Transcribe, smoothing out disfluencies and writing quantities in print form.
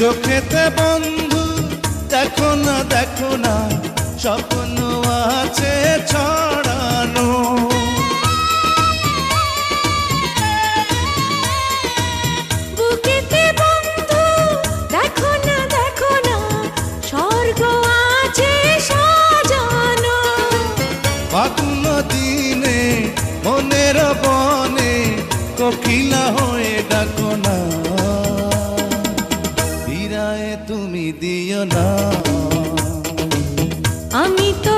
চোখেতে বন্ধু দেখো না স্বপ্ন আছে ছড়ানো। বুকেতে বন্ধু দেখো না স্বর্গ আছে সাজানো। ফাগুন দিনে মনের বনে কোকিলা হয়ে ডাকো না, বিরায় তুমি দিও না। আমি তো